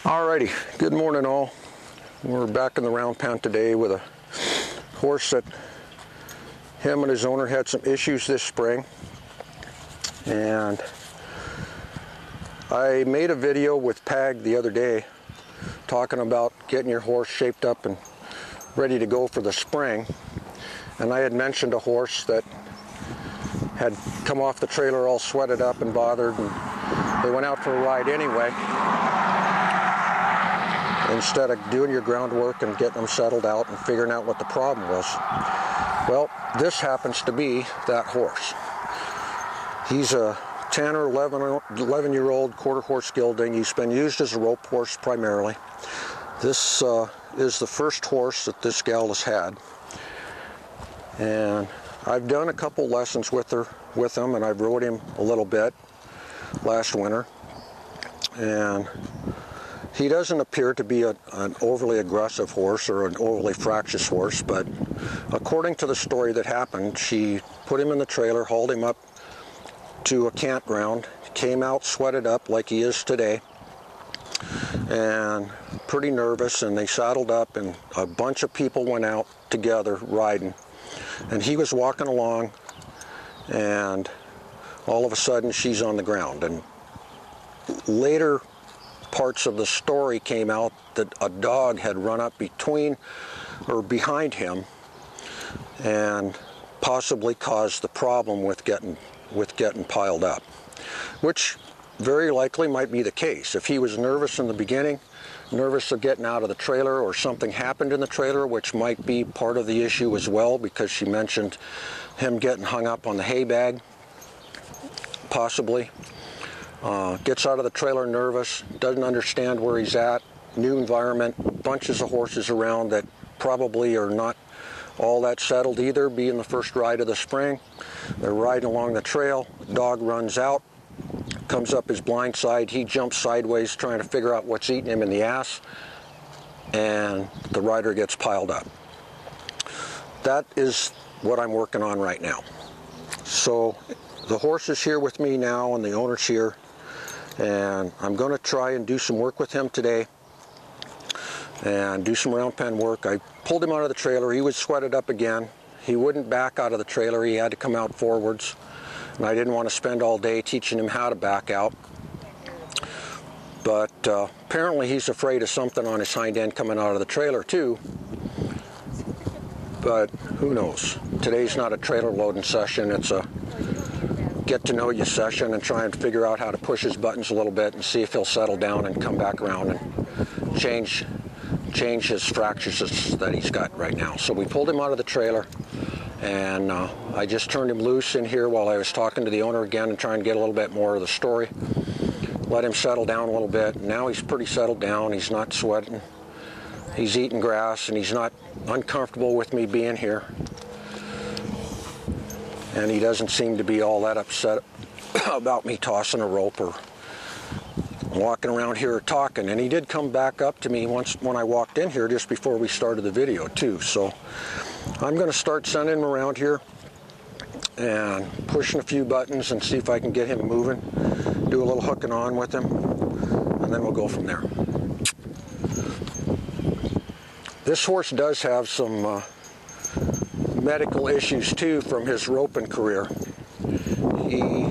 Alrighty, good morning all. We're back in the round pen today with a horse that him and his owner had some issues this spring. And I made a video with Pag the other day talking about getting your horse shaped up and ready to go for the spring. And I had mentioned a horse that had come off the trailer all sweated up and bothered, and they went out for a ride anyway, instead of doing your groundwork and getting them settled out and figuring out what the problem was. Well, this happens to be that horse. He's a 10 or 11-year-old quarter horse gelding. He's been used as a rope horse primarily. This is the first horse that this gal has had. And I've done a couple lessons with him, and I've rode him a little bit last winter. And he doesn't appear to be an overly aggressive horse or an overly fractious horse, but according to the story that happened, she put him in the trailer, hauled him up to a campground, came out sweated up like he is today, and pretty nervous, and they saddled up, and a bunch of people went out together riding. And he was walking along, and all of a sudden she's on the ground. And later parts of the story came out that a dog had run up between or behind him and possibly caused the problem with getting piled up, which very likely might be the case. If he was nervous in the beginning, nervous of getting out of the trailer, or something happened in the trailer, which might be part of the issue as well, because she mentioned him getting hung up on the hay bag, possibly. Gets out of the trailer nervous, doesn't understand where he's at, new environment, bunches of horses around that probably are not all that settled either, being the first ride of the spring. They're riding along the trail, dog runs out, comes up his blind side, he jumps sideways trying to figure out what's eating him in the ass, and the rider gets piled up. That is what I'm working on right now. So the horse is here with me now, and the owner's here, and I'm going to try and do some work with him today and do some round pen work. I pulled him out of the trailer. He was sweated up again. He wouldn't back out of the trailer. He had to come out forwards, and I didn't want to spend all day teaching him how to back out. But apparently he's afraid of something on his hind end coming out of the trailer too. But who knows? Today's not a trailer loading session. It's a get to know you session, and try and figure out how to push his buttons a little bit and see if he'll settle down and come back around and change his fractures that he's got right now. So we pulled him out of the trailer, and I just turned him loose in here while I was talking to the owner again and trying to get a little bit more of the story. Let him settle down a little bit. Now he's pretty settled down. He's not sweating. He's eating grass, and he's not uncomfortable with me being here. And he doesn't seem to be all that upset about me tossing a rope or walking around here talking. And he did come back up to me once when I walked in here just before we started the video too. So I'm going to start sending him around here and pushing a few buttons and see if I can get him moving, do a little hooking on with him, and then we'll go from there. This horse does have some medical issues too from his roping career. He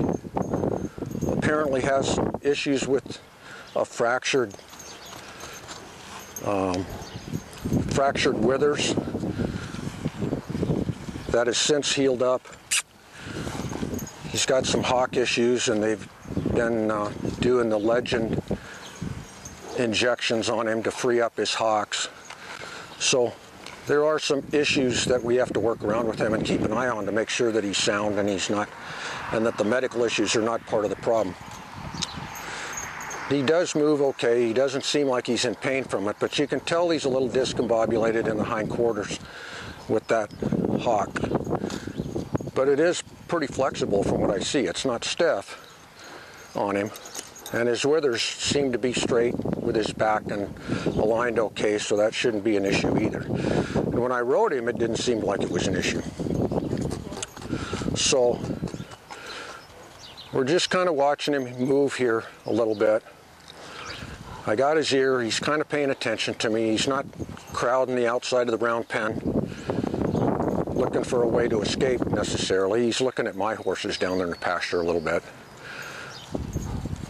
apparently has issues with a fractured withers that has since healed up. He's got some hock issues, and they've been doing the Legend injections on him to free up his hocks. So there are some issues that we have to work around with him and keep an eye on to make sure that he's sound and that the medical issues are not part of the problem. He does move okay. He doesn't seem like he's in pain from it, but you can tell he's a little discombobulated in the hindquarters with that hock. But it is pretty flexible from what I see. It's not stiff on him. And his withers seem to be straight with his back and aligned okay, so that shouldn't be an issue either. And when I rode him, it didn't seem like it was an issue. So we're just kind of watching him move here a little bit. I got his ear. He's kind of paying attention to me. He's not crowding the outside of the round pen, looking for a way to escape necessarily. He's looking at my horses down there in the pasture a little bit.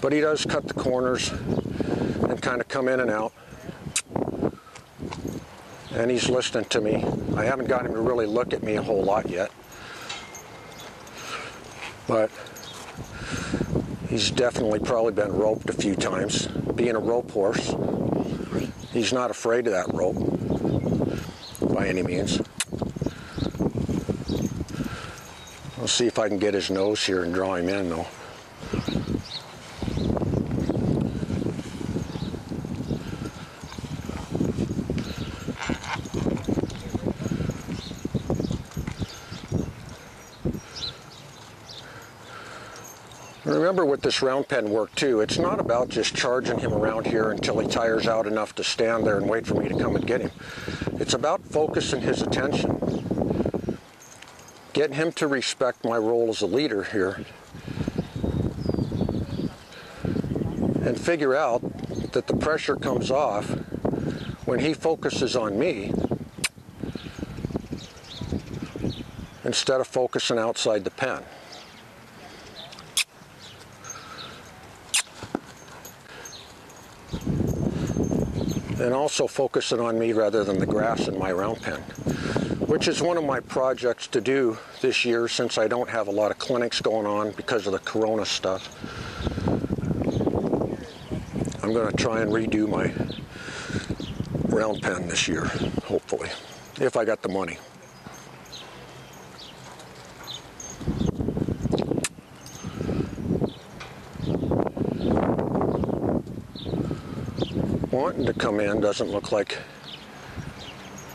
But he does cut the corners and kind of come in and out. And he's listening to me. I haven't got him to really look at me a whole lot yet. But he's definitely probably been roped a few times. Being a rope horse, he's not afraid of that rope by any means. I'll see if I can get his nose here and draw him in though. Remember with this round pen work too, it's not about just charging him around here until he tires out enough to stand there and wait for me to come and get him. It's about focusing his attention, getting him to respect my role as a leader here, and figure out that the pressure comes off when he focuses on me instead of focusing outside the pen. And also focusing on me rather than the grass in my round pen, which is one of my projects to do this year since I don't have a lot of clinics going on because of the corona stuff. I'm going to try and redo my round pen this year, hopefully, if I got the money. Wanting to come in doesn't look like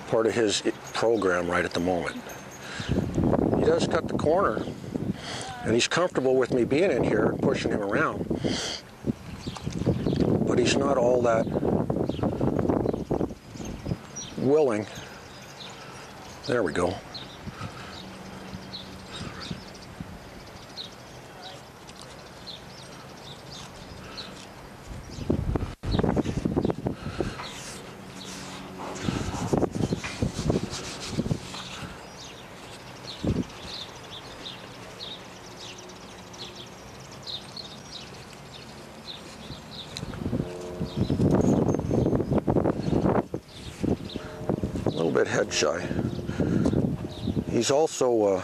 part of his program right at the moment. He does cut the corner, and he's comfortable with me being in here and pushing him around, but he's not all that willing. There we go. Bit head shy. He's also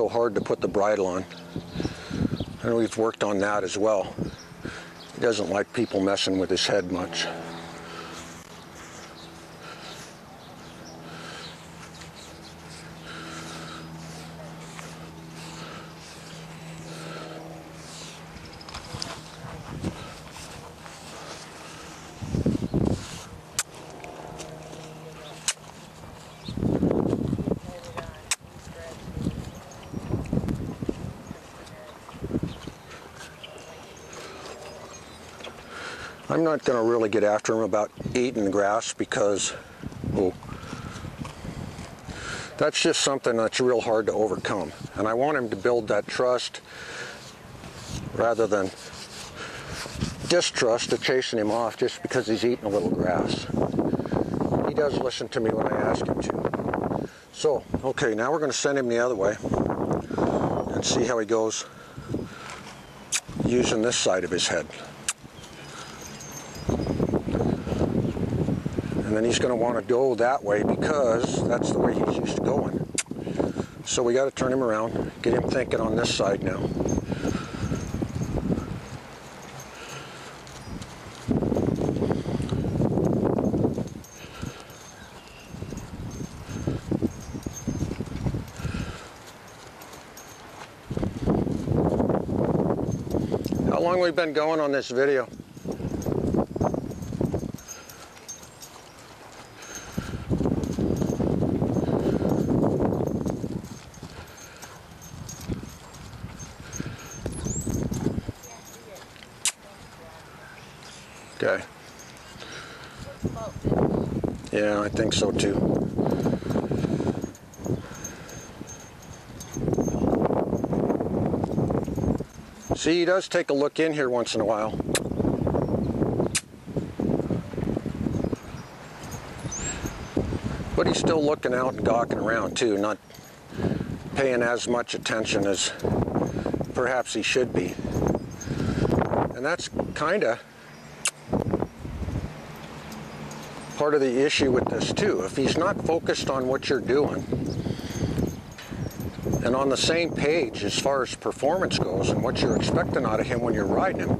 hard to put the bridle on, and we've worked on that as well. He doesn't like people messing with his head much. I'm not going to really get after him about eating the grass because, well, that's just something that's real hard to overcome. And I want him to build that trust rather than distrust of chasing him off just because he's eating a little grass. He does listen to me when I ask him to. So, okay, now we're going to send him the other way and see how he goes using this side of his head. And then he's going to want to go that way because that's the way he's used to going. So we got to turn him around, get him thinking on this side now. How long have we been going on this video? Okay. Yeah, I think so too. See, he does take a look in here once in a while. But he's still looking out and gawking around too, not paying as much attention as perhaps he should be. And that's kind of part of the issue with this too. If he's not focused on what you're doing and on the same page as far as performance goes and what you're expecting out of him when you're riding him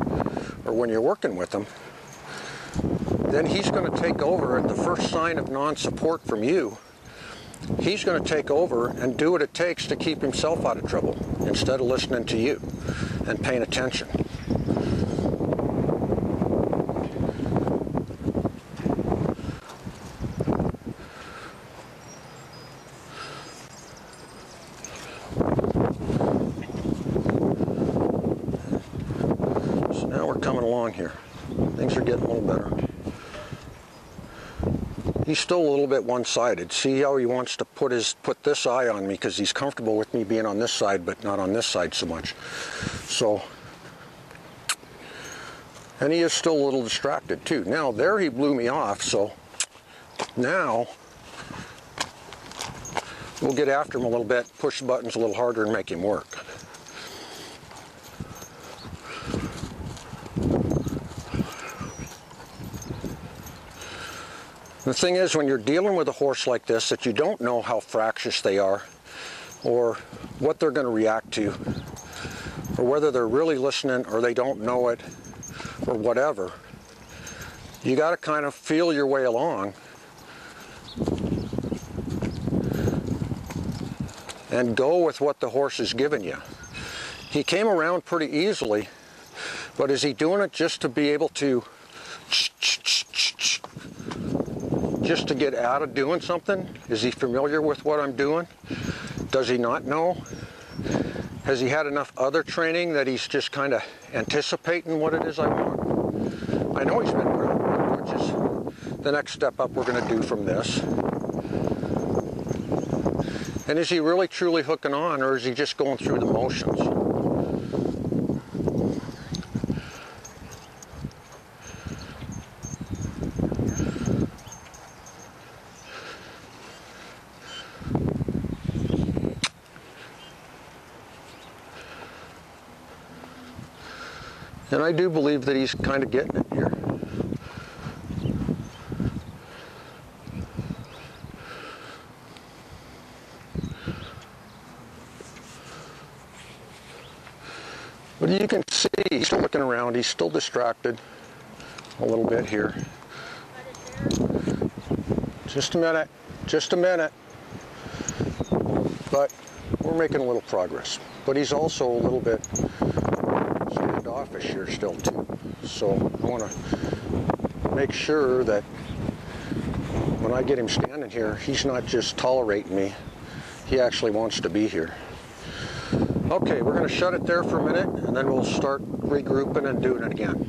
or when you're working with him, then he's going to take over at the first sign of non-support from you. He's going to take over and do what it takes to keep himself out of trouble instead of listening to you and paying attention. So now we're coming along here. Things are getting a little better. He's still a little bit one-sided. See how he wants to put this eye on me because he's comfortable with me being on this side but not on this side so much. So, and he is still a little distracted too. Now there he blew me off, so now we'll get after him a little bit, push the buttons a little harder and make him work. The thing is, when you're dealing with a horse like this that you don't know how fractious they are or what they're going to react to or whether they're really listening or they don't know it or whatever, you got to kind of feel your way along and go with what the horse is giving you. He came around pretty easily, but is he doing it just to be able to just to get out of doing something? Is he familiar with what I'm doing? Does he not know? Has he had enough other training that he's just kind of anticipating what it is I want? I know he's been around, which is the next step up we're going to do from this. And is he really truly hooking on, or is he just going through the motions? And I do believe that he's kind of getting it here. But you can see he's still looking around. He's still distracted a little bit here. Just a minute. Just a minute. But we're making a little progress. But he's also a little bit standoffish here still too. So I want to make sure that when I get him standing here, he's not just tolerating me. He actually wants to be here. Okay, we're going to shut it there for a minute and then we'll start regrouping and doing it again.